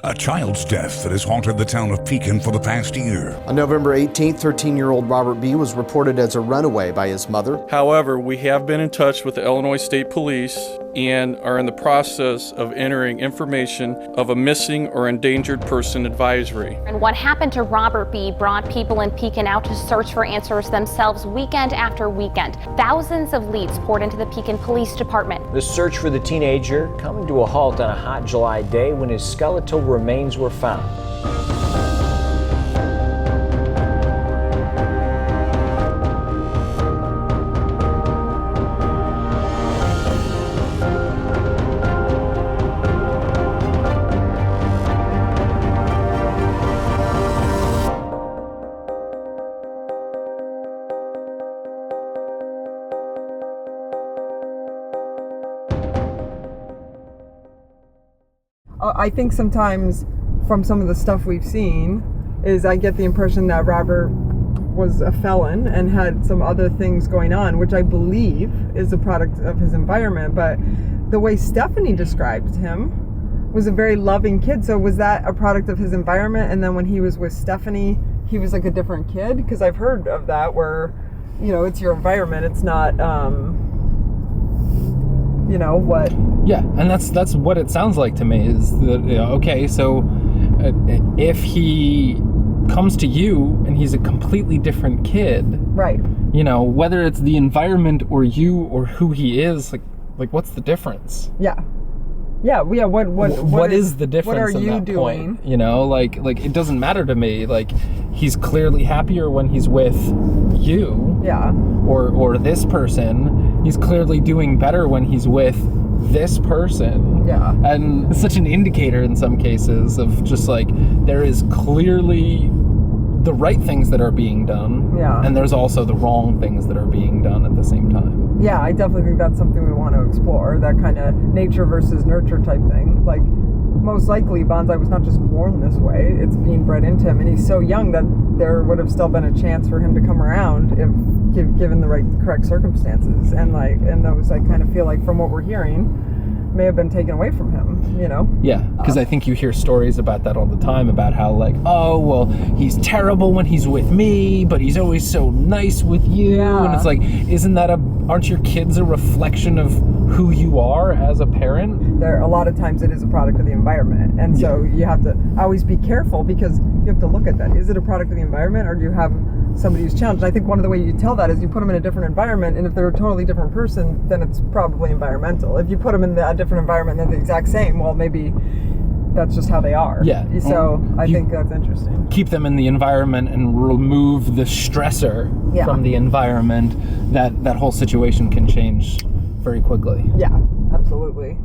A child's death that has haunted the town of Pekin for the past year. On November 18th, 13-year-old Robert B. was reported as a runaway by his mother. However, we have been in touch with the Illinois State Police and are in the process of entering information of a missing or endangered person advisory. And what happened to Robert B. brought people in Pekin out to search for answers themselves weekend after weekend. Thousands of leads poured into the Pekin Police Department. The search for the teenager coming to a halt on a hot July day when his skeletal remains were found. I think sometimes from some of the stuff we've seen is I get the impression that Robert was a felon and had some other things going on, which I believe is a product of his environment. But the way Stephanie described him was a very loving kid. So was that a product of his environment? And then when he was with Stephanie, he was like a different kid? Because I've heard of that where, you know, it's your environment. It's not, you know, what... Yeah, and that's what it sounds like to me is that, you know, okay, so if he comes to you and he's a completely different kid, right? You know, whether it's the environment or you or who he is, like what's the difference? Yeah. What is the difference? What are you doing? Point? You know, like it doesn't matter to me. Like he's clearly happier when he's with you. Yeah. Or this person. He's clearly doing better when he's with this person. Yeah. And it's such an indicator in some cases of just like there is clearly the right things that are being done. Yeah. And there's also the wrong things that are being done at the same time. Yeah, I definitely think that's something we want to explore, that kind of nature versus nurture type thing. Like, most likely Bonzai was not just born this way, it's being bred into him, and he's so young that there would have still been a chance for him to come around if given the correct circumstances. And those I kind of feel like from what we're hearing may have been taken away from him, you know? Yeah, because I think you hear stories about that all the time, about how like, oh, well, he's terrible when he's with me, but he's always so nice with you. Yeah. And it's like, aren't your kids a reflection of who you are as a parent? A lot of times it is a product of the environment. And so you have to always be careful because you have to look at that. Is it a product of the environment or do you have somebody who's challenged? I think one of the ways you tell that is you put them in a different environment, and if they're a totally different person, then it's probably environmental. If you put them in a different environment and they're the exact same, well, maybe that's just how they are. Yeah. So I think that's interesting. Keep them in the environment and remove the stressor from the environment, that whole situation can change very quickly. Yeah, absolutely.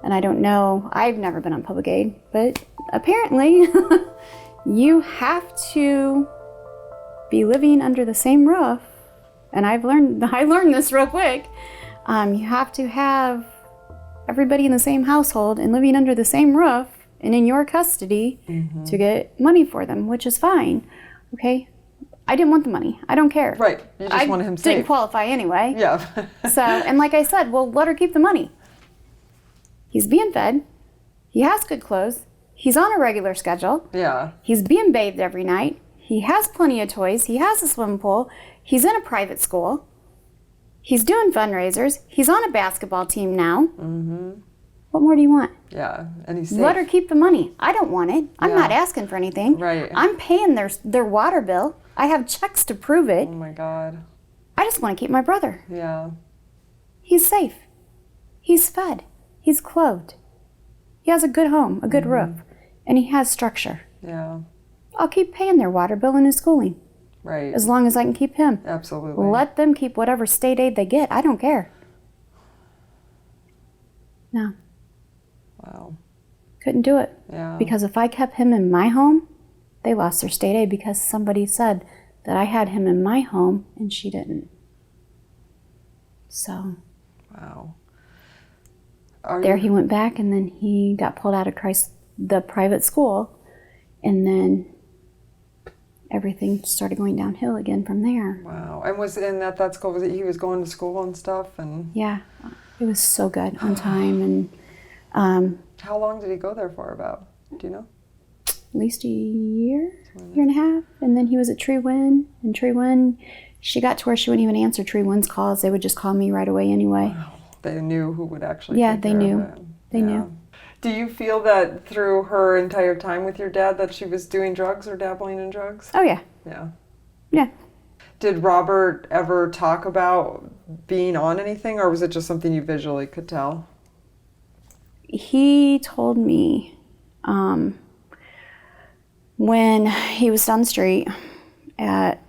And I don't know, I've never been on public aid, but apparently you have to be living under the same roof. And I learned this real quick. You have to have everybody in the same household and living under the same roof and in your custody to get money for them, which is fine. Okay? I didn't want the money. I don't care. Right. You just wanted him safe. I didn't qualify anyway. Yeah. So, and like I said, well, let her keep the money. He's being fed. He has good clothes. He's on a regular schedule. Yeah. He's being bathed every night. He has plenty of toys. He has a swimming pool. He's in a private school. He's doing fundraisers. He's on a basketball team now. Mm-hmm. What more do you want? Yeah, and he's safe. Let her keep the money. I don't want it. I'm not asking for anything. Right. I'm paying their water bill. I have checks to prove it. Oh my God. I just want to keep my brother. Yeah. He's safe. He's fed. He's clothed. He has a good home, a good roof, and he has structure. Yeah. I'll keep paying their water bill and his schooling. Right. As long as I can keep him. Absolutely. Let them keep whatever state aid they get. I don't care. No. Wow. Couldn't do it. Yeah. Because if I kept him in my home, they lost their state aid because somebody said that I had him in my home and she didn't. So. Wow. He went back, and then he got pulled out of the private school, and then everything started going downhill again from there. Wow. And was in that school, he was going to school and stuff? And yeah. It was so good on time, and How long did he go there for about? Do you know? at least a year and a half. And then he was at Tree Wind, and Tree Wind, she got to where she wouldn't even answer Tree Wind's calls. They would just call me right away anyway. Wow. They knew who would actually Yeah, take they care knew. of it. They knew. Do you feel that through her entire time with your dad that she was doing drugs or dabbling in drugs? Oh, yeah. Yeah. Yeah. Did Robert ever talk about being on anything, or was it just something you visually could tell? He told me when he was down the street at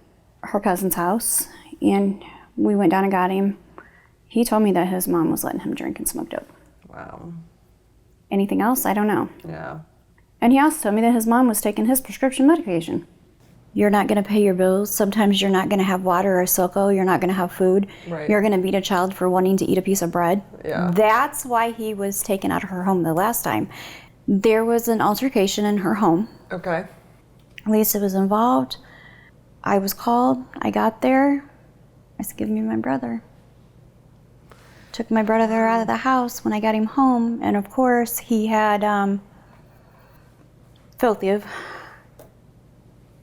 her cousin's house and we went down and got him, he told me that his mom was letting him drink and smoke dope. Wow. Anything else? I don't know. Yeah. And he also told me that his mom was taking his prescription medication. You're not going to pay your bills. Sometimes you're not going to have water or Silco. You're not going to have food. Right. You're going to beat a child for wanting to eat a piece of bread. Yeah. That's why he was taken out of her home the last time. There was an altercation in her home. Okay. Lisa was involved. I was called. I got there. I said, give me my brother. Took my brother out of the house when I got him home. And of course, he had filthy of,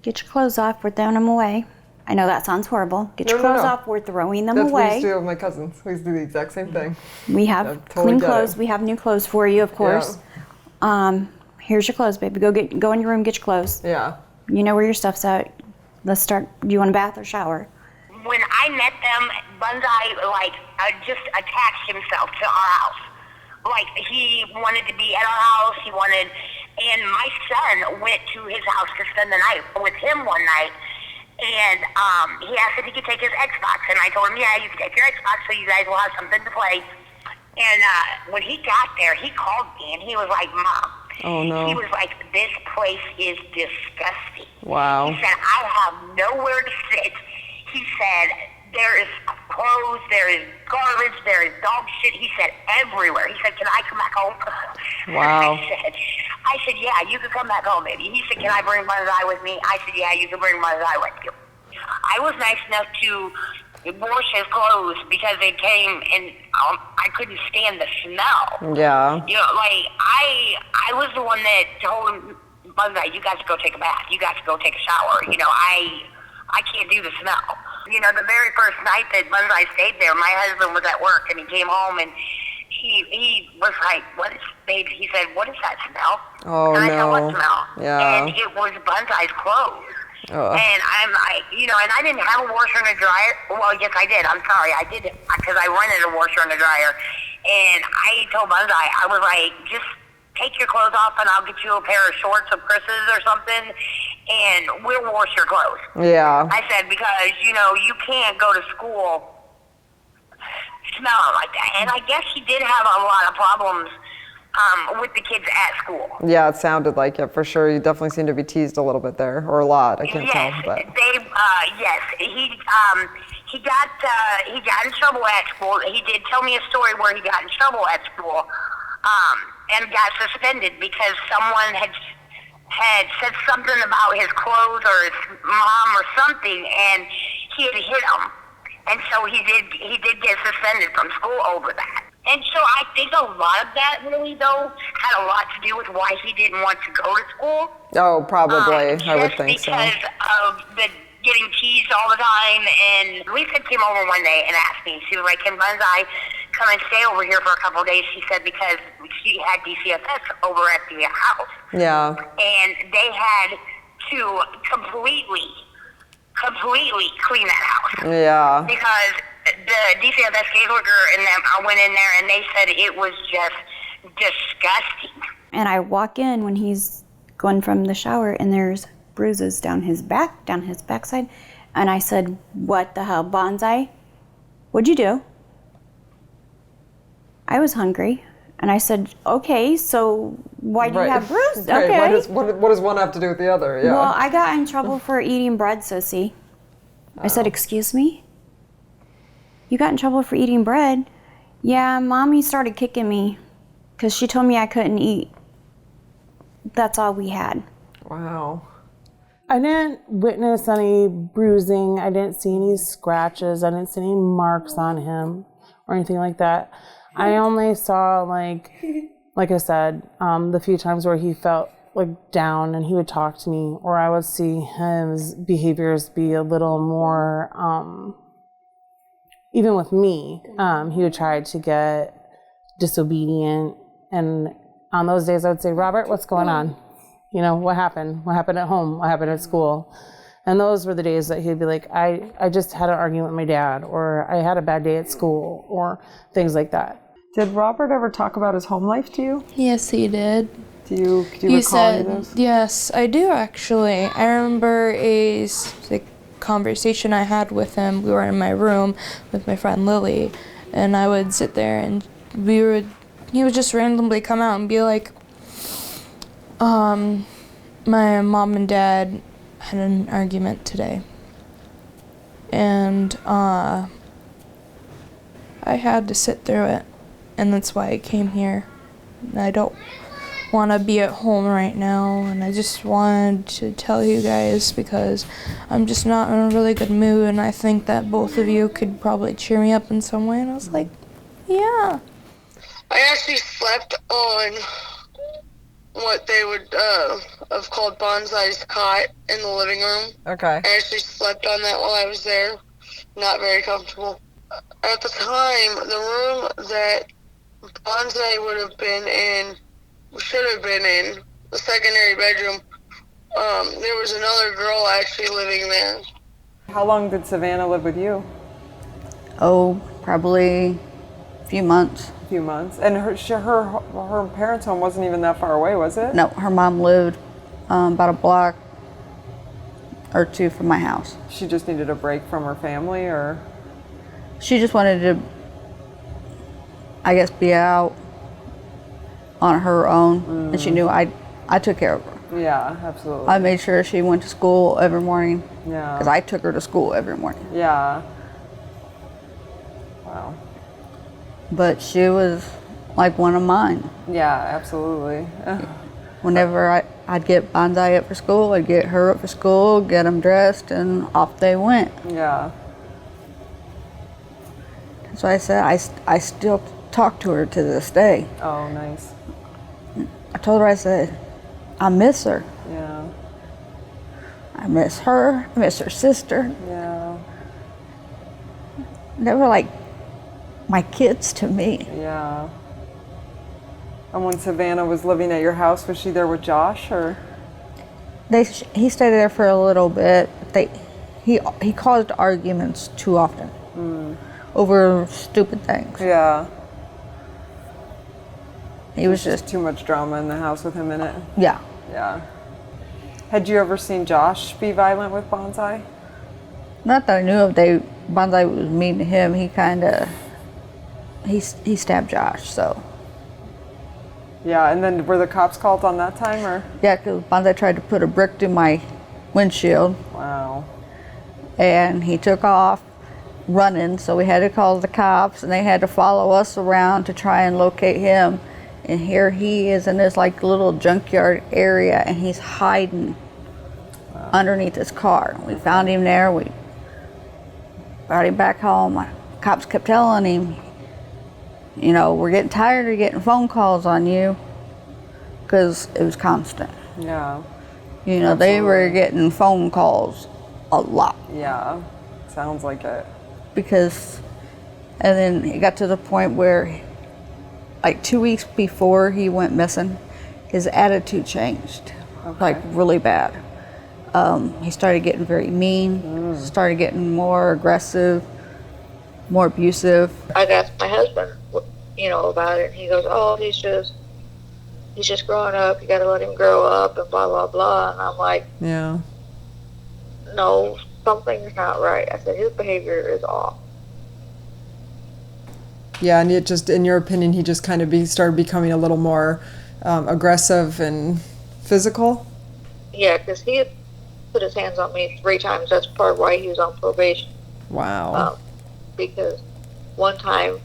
get your clothes off, we're throwing them away. I know that sounds horrible. Get your clothes off, we're throwing them That's what we away. used to do with my cousins. We used to do the exact same thing. We have I totally clean get clothes. it. We have new clothes for you, of course. Here's your clothes, baby. Go in your room, get your clothes. Yeah. You know where your stuff's at. Let's start. Do you want a bath or shower? When I met them, Bonzai just attached himself to our house. Like he wanted to be at our house. And my son went to his house to spend the night with him one night. And he asked if he could take his Xbox, and I told him, yeah, you can take your Xbox, so you guys will have something to play. And when he got there, he called me, and he was like, Mom. Oh, no. He was like, this place is disgusting. Wow. He said, I have nowhere to sit. He said, there is clothes, there is garbage, there is dog shit. He said, everywhere. He said, can I come back home? Wow. I said, yeah, you can come back home, baby. He said, can I bring Bonzai with me? I said, yeah, you can bring Bonzai with you. I was nice enough to wash his clothes because they came and I couldn't stand the smell. Yeah. You know, like, I was the one that told him, Bonzai, you got to go take a bath. You got to go take a shower. You know, I can't do the smell. You know, the very first night that Bonzai stayed there, my husband was at work and he came home and he was like, what is, babe? He said, what is that smell? Oh, and I said, no. what smell? Yeah. And it was Bonzai's clothes. Ugh. And I'm like, you know, and I didn't have a washer and a dryer. Well, yes, I did. I'm sorry. I did because I rented a washer and a dryer. And I told Bonzai, I was like, just take your clothes off and I'll get you a pair of shorts or Chris's or something and we'll wash your clothes. Yeah. I said, because, you know, you can't go to school smelling like that. And I guess he did have a lot of problems with the kids at school. Yeah, it sounded like it for sure. You definitely seem to be teased a little bit there, or a lot. I can't tell, but Yes, he got in trouble at school. He did tell me a story where he got in trouble at school, and got suspended because someone had said something about his clothes or his mom or something, and he had hit him, and so he did get suspended from school over that. And so I think a lot of that really, though, had a lot to do with why he didn't want to go to school. oh, probably. I would think so. Just because of the getting teased all the time. And Lisa came over one day and asked me, she was like, can Bonzai come and stay over here for a couple of days? She said because she had DCFS over at the house. Yeah. And they had to completely clean that house. Yeah. Because the DCFS caseworker and them, I went in there and they said it was just disgusting. And I walk in when he's going from the shower and there's bruises down his backside. And I said, what the hell, Bonzai? What'd you do? I was hungry. And I said, okay, so why do you have bruises? Right. Okay. What does one have to do with the other? Yeah. Well, I got in trouble for eating bread, sissy. I said, excuse me? You got in trouble for eating bread? Yeah, Mommy started kicking me because she told me I couldn't eat. That's all we had. Wow. I didn't witness any bruising. I didn't see any scratches. I didn't see any marks on him or anything like that. I only saw, like I said, the few times where he felt like down and he would talk to me, or I would see his behaviors be a little more, even with me, he would try to get disobedient. And on those days I would say, Robert, what's going on? You know, what happened? What happened at home? What happened at school? And those were the days that he'd be like, I just had an argument with my dad, or I had a bad day at school, or things like that. Did Robert ever talk about his home life to you? Yes, he did. Do you recall any of those? Yes, I do actually. I remember a conversation I had with him. We were in my room with my friend Lily, and I would sit there and he would just randomly come out and be like, my mom and dad had an argument today, and I had to sit through it, and that's why I came here. And I don't want to be at home right now, and I just wanted to tell you guys because I'm just not in a really good mood, and I think that both of you could probably cheer me up in some way. And I was like, yeah. I actually slept on what they would have called Bonzai's cot in the living room. Okay. I actually slept on that while I was there. Not very comfortable. At the time, the room that Bonzai would have been in, should have been in, the secondary bedroom, there was another girl actually living there. How long did Savannah live with you? Oh, probably a few months. A few months. And her parents' home wasn't even that far away, was it? No, her mom lived about a block or two from my house. She just needed a break from her family, or? She just wanted to, I guess, be out on her own, and she knew I took care of her. Yeah, absolutely. I made sure she went to school every morning. Yeah. Because I took her to school every morning. Yeah. Wow. But she was like one of mine. Yeah, absolutely. Whenever I'd get Bonzai up for school, I'd get her up for school, get them dressed, and off they went. Yeah. So I said, I still talk to her to this day. Oh, nice. I told her, I said, I miss her. Yeah. I miss her. I miss her sister. Yeah. They were like my kids to me. Yeah. And when Savannah was living at your house, was she there with Josh, or? He stayed there for a little bit. He caused arguments too often over stupid things. Yeah. He was just too much drama in the house with him in it. Yeah. Yeah. Had you ever seen Josh be violent with Bonzai? Not that I knew of. Bonzai was mean to him. He stabbed Josh, so. Yeah, and then were the cops called on that time, or? Yeah, because Bonzai tried to put a brick through my windshield. Wow. And he took off running, so we had to call the cops, and they had to follow us around to try and locate him. And here he is in this like little junkyard area, and he's hiding underneath his car. We found him there. We brought him back home. Cops kept telling him, you know, we're getting tired of getting phone calls on you, because it was constant. Yeah. You know, Absolutely. They were getting phone calls a lot. Yeah, sounds like it. Because, and then it got to the point where, like 2 weeks before he went missing, his attitude changed, like really bad. He started getting very mean, started getting more aggressive, more abusive. I'd ask my husband, you know, about it, and he goes, oh, he's just growing up, you gotta let him grow up, and blah, blah, blah. And I'm like, yeah. No, something's not right. I said, his behavior is off. Yeah, and it just, in your opinion, he just kind of started becoming a little more aggressive and physical? Yeah, because he had put his hands on me 3 times. That's part of why he was on probation. Wow. Because one time,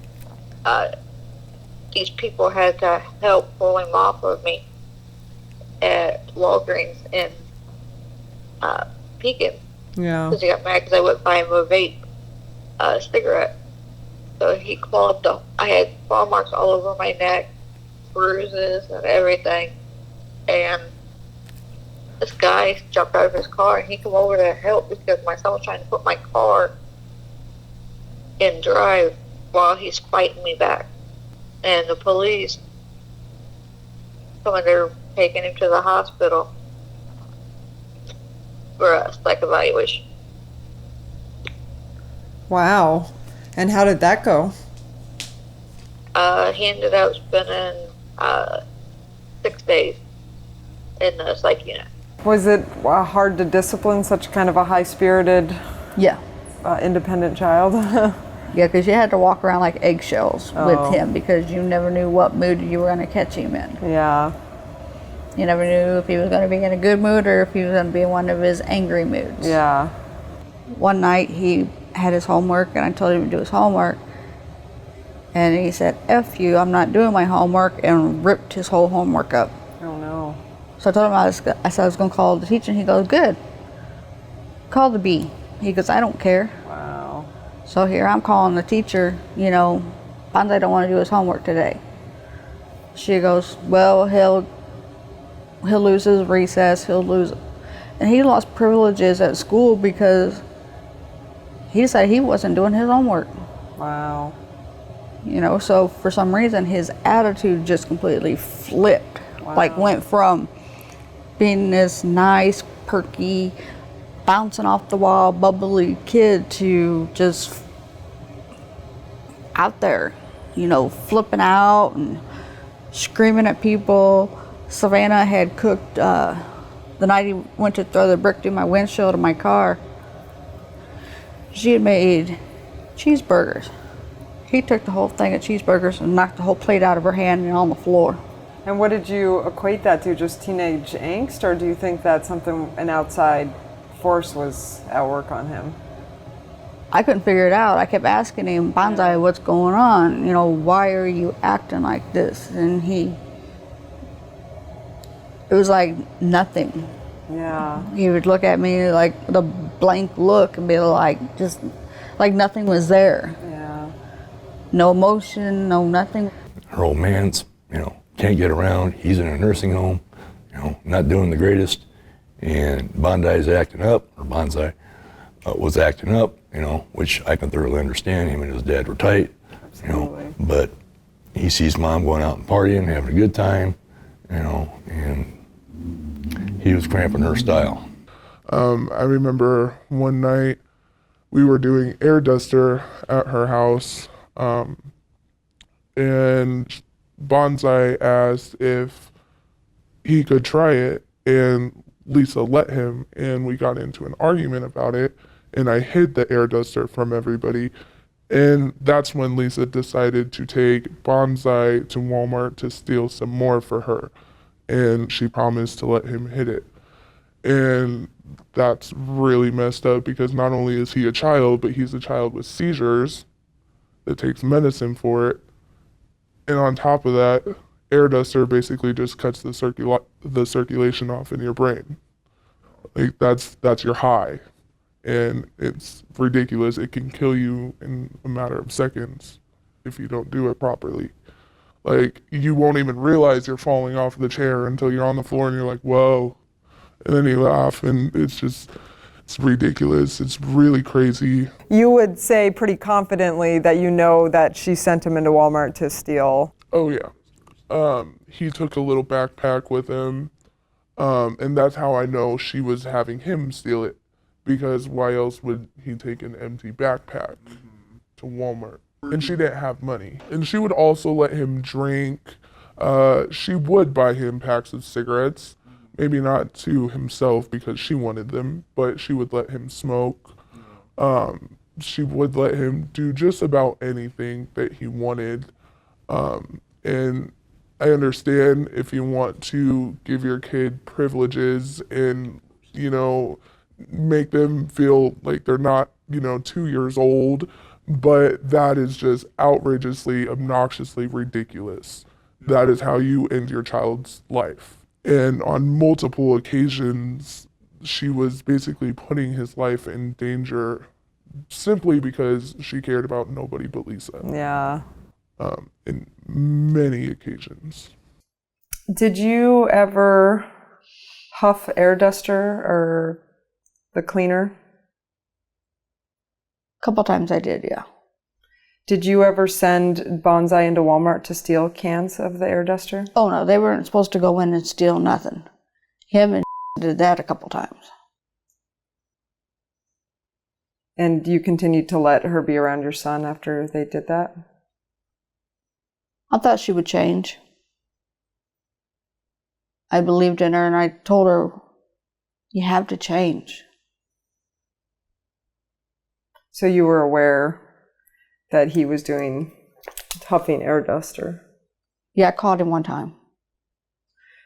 these people had to help pull him off of me at Walgreens in Pekin. Yeah. Because he got mad because I wouldn't buy him a vape cigarette. So he clawed I had claw marks all over my neck, bruises and everything. And this guy jumped out of his car and he came over to help because my son was trying to put my car in drive while he's fighting me back. And the police they're taking him to the hospital for a psych evaluation. Wow. And how did that go? He ended up spending 6 days in the psych unit. Was it hard to discipline such kind of a high-spirited, independent child? Yeah, because you had to walk around like eggshells with him because you never knew what mood you were going to catch him in. Yeah. You never knew if he was going to be in a good mood or if he was going to be in one of his angry moods. Yeah. One night he had his homework and I told him to do his homework. And he said, F you, I'm not doing my homework, and ripped his whole homework up. Oh no. So I told him I said I was going to call the teacher, and he goes, good. Call the B. He goes, I don't care. Wow. So here I'm calling the teacher, Bonzai don't want to do his homework today. She goes, well, he'll lose his recess, he'll lose it. And he lost privileges at school because he decided he wasn't doing his homework. Wow. So for some reason his attitude just completely flipped. Wow. Like went from being this nice, perky, bouncing off the wall, bubbly kid to just out there, flipping out and screaming at people. Savannah had cooked, the night he went to throw the brick through my windshield of my car, she had made cheeseburgers. He took the whole thing of cheeseburgers and knocked the whole plate out of her hand and on the floor. And what did you equate that to? Just teenage angst, or do you think that an outside force was at work on him? I couldn't figure it out. I kept asking him, Bonzai, what's going on? Why are you acting like this? And it was like nothing. Yeah. He would look at me like with a blank look and be like, just like nothing was there. Yeah. No emotion, no nothing. Her old man's, can't get around. He's in a nursing home, not doing the greatest. And Bonzai was acting up, which I can thoroughly understand. Him and his dad were tight, but he sees mom going out and partying, having a good time, and he was cramping her style. I remember one night we were doing air duster at her house, and Bonzai asked if he could try it, and Lisa let him, and we got into an argument about it, and I hid the air duster from everybody, and that's when Lisa decided to take Bonzai to Walmart to steal some more for her, and she promised to let him hit it. And that's really messed up because not only is he a child, but he's a child with seizures that takes medicine for it. And on top of that, air duster basically just cuts the circulation off in your brain. Like that's your high. And it's ridiculous. It can kill you in a matter of seconds if you don't do it properly. Like, you won't even realize you're falling off the chair until you're on the floor and you're like, whoa. And then you laugh, and it's ridiculous. It's really crazy. You would say pretty confidently that that she sent him into Walmart to steal. Oh, yeah. He took a little backpack with him, and that's how I know she was having him steal it, because why else would he take an empty backpack to Walmart? And she didn't have money. And she would also let him drink. She would buy him packs of cigarettes. Maybe not to himself because she wanted them, but she would let him smoke. She would let him do just about anything that he wanted. And I understand if you want to give your kid privileges and, make them feel like they're not, 2 years old, but that is just outrageously, obnoxiously ridiculous. That is how you end your child's life. And on multiple occasions, she was basically putting his life in danger simply because she cared about nobody but Lisa. Yeah. In many occasions. Did you ever huff air duster or the cleaner? A couple times I did, yeah. Did you ever send Bonzai into Walmart to steal cans of the air duster? Oh no, they weren't supposed to go in and steal nothing. Him and did that a couple times. And you continued to let her be around your son after they did that? I thought she would change. I believed in her and I told her, you have to change. So you were aware that he was doing huffing air duster? Yeah, I caught him one time.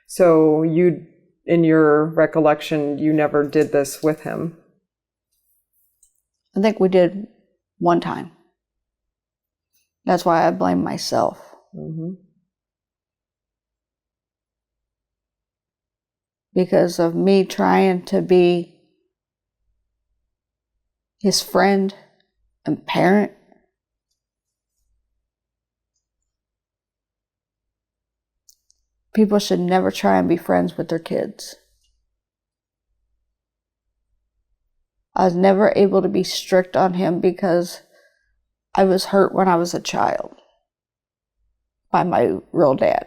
So you, in your recollection, you never did this with him? I think we did one time. That's why I blame myself. Mm-hmm. Because of me trying to be his friend and parent. People should never try and be friends with their kids. I was never able to be strict on him because I was hurt when I was a child by my real dad.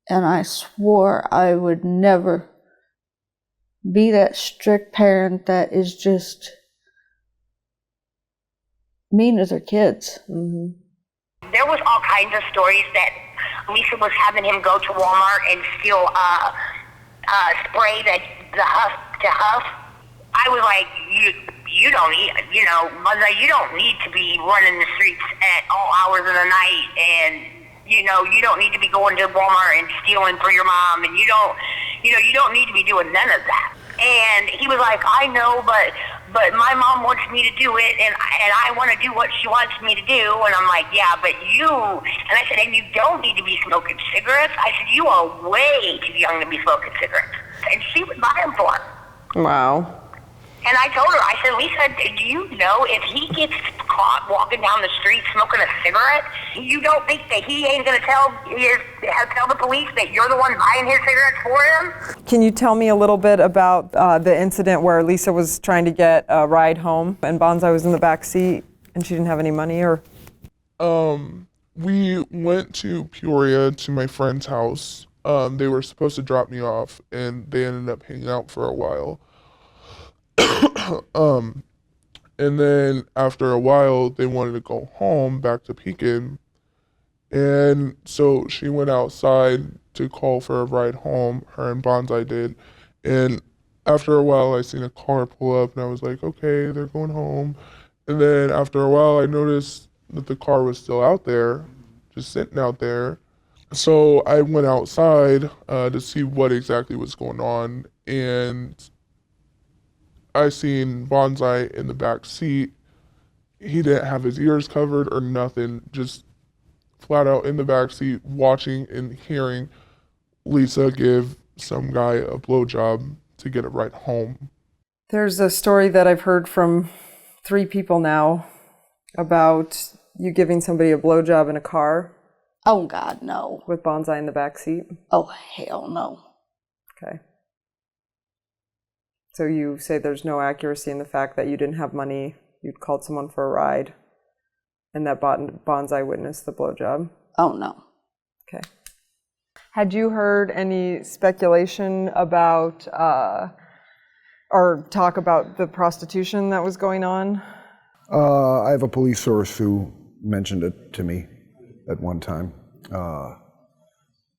And I swore I would never be that strict parent that is just mean to their kids. Mm-hmm. There was all kinds of stories that Lisa was having him go to Walmart and steal spray that the huff to huff. I was like, you don't need, Bonzai, you don't need to be running the streets at all hours of the night, and you don't need to be going to Walmart and stealing for your mom, and you don't need to be doing none of that. And he was like, I know, but my mom wants me to do it, and I want to do what she wants me to do. And I'm like, yeah, but you, and I said, and you don't need to be smoking cigarettes. I said, you are way too young to be smoking cigarettes. And she would buy them for him. Wow. And I told her, I said, Lisa, do you know if he gets caught walking down the street smoking a cigarette, you don't think that he ain't going to tell the police that you're the one buying his cigarettes for him? Can you tell me a little bit about the incident where Lisa was trying to get a ride home and Bonzai was in the back seat and she didn't have any money, or? We went to Peoria to my friend's house. They were supposed to drop me off and they ended up hanging out for a while. And then after a while, they wanted to go home back to Pekin. And so she went outside to call for a ride home, her and Bonzai did. And after a while, I seen a car pull up and I was like, okay, they're going home. And then after a while, I noticed that the car was still out there, just sitting out there. So I went outside to see what exactly was going on. And I seen Bonzai in the back seat. He didn't have his ears covered or nothing, just flat out in the back seat, watching and hearing Lisa give some guy a blowjob to get a ride home. There's a story that I've heard from 3 people now about you giving somebody a blowjob in a car. Oh God, no. With Bonzai in the back seat. Oh hell no. Okay. So you say there's no accuracy in the fact that you didn't have money, you'd called someone for a ride, and that Bonzai witnessed the blowjob? Oh, no. Okay. Had you heard any speculation about, or talk about the prostitution that was going on? I have a police source who mentioned it to me at one time.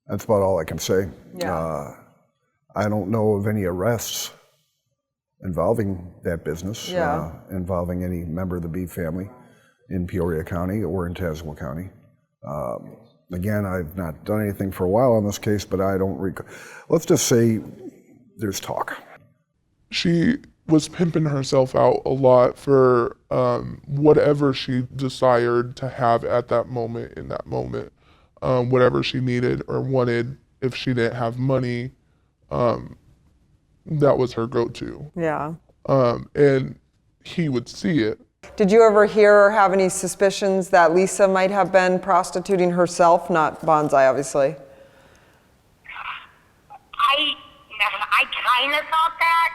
That's about all I can say. Yeah. I don't know of any arrests involving that business, involving any member of the B family in Peoria County or in Tazewell County. Again, I've not done anything for a while on this case, but I don't recall. Let's just say there's talk. She was pimping herself out a lot for whatever she desired to have at that moment, in that moment. Whatever she needed or wanted. If she didn't have money, that was her go-to. Yeah. and he would see it. Did you ever hear or have any suspicions that Lisa might have been prostituting herself? Not Bonzai, obviously. I kind of thought that,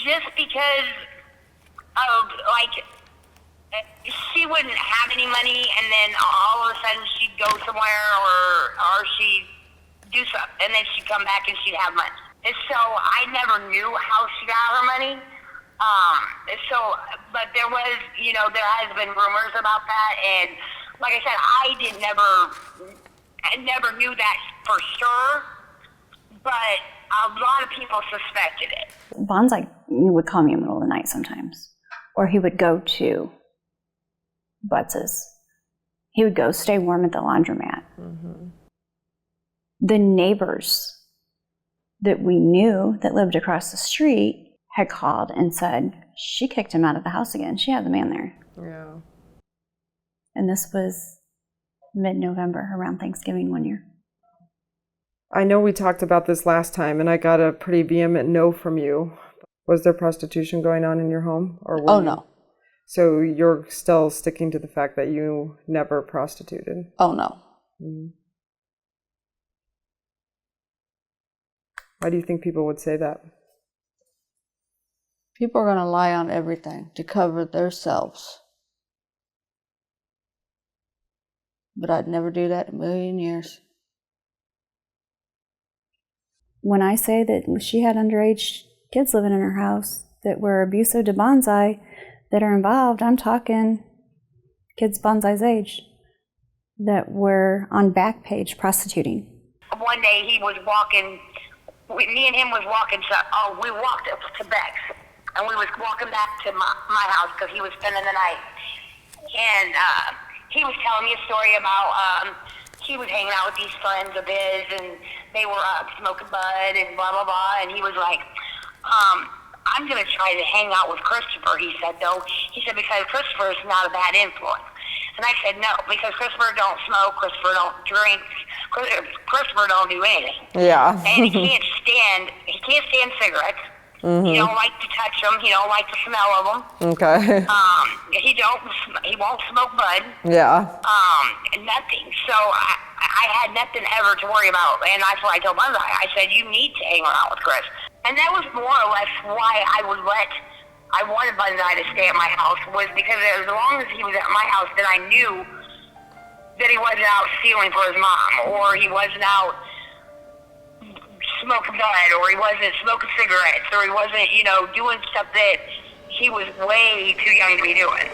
just because of, like, she wouldn't have any money, and then all of a sudden she'd go somewhere, or she'd do something, and then she'd come back and she'd have money. And so I never knew how she got her money. But there was, there has been rumors about that, and like I said, I never knew that for sure, but a lot of people suspected it. Bonzai would call me in the middle of the night sometimes, or he would go to Butz's. He would go stay warm at the laundromat. Mm-hmm. The neighbors that we knew that lived across the street had called and said, she kicked him out of the house again. She had the man there. Yeah. And this was mid-November, around Thanksgiving one year. I know we talked about this last time, and I got a pretty vehement no from you. Was there prostitution going on in your home? No. So you're still sticking to the fact that you never prostituted? Oh, no. Mm-hmm. Why do you think people would say that? People are going to lie on everything to cover themselves. But I'd never do that in a million years. When I say that she had underage kids living in her house that were abusive to Bonzai that are involved, I'm talking kids Bonzai's age that were on Backpage prostituting. One day he was walking, me and him was walking, we walked up to Beck's, and we was walking back to my house because he was spending the night. And he was telling me a story about he was hanging out with these friends of his, and they were smoking bud and blah, blah, blah. And he was like, I'm going to try to hang out with Christopher, he said, though. He said, because Christopher is not a bad influence. And I said, no, because Christopher don't smoke, Christopher don't drink, Christopher don't do anything. Yeah. And he can't stand cigarettes. Mm-hmm. He don't like to touch them. He don't like the smell of them. Okay. He won't smoke bud. Yeah. Nothing. So I had nothing ever to worry about. And that's why I told Bonzai, I said, you need to hang around with Chris. And that was more or less why I wanted Bonzai to stay at my house, was because as long as he was at my house, then I knew that he wasn't out stealing for his mom, or he wasn't out smoking bud, or he wasn't smoking cigarettes, or he wasn't, doing stuff that he was way too young to be doing.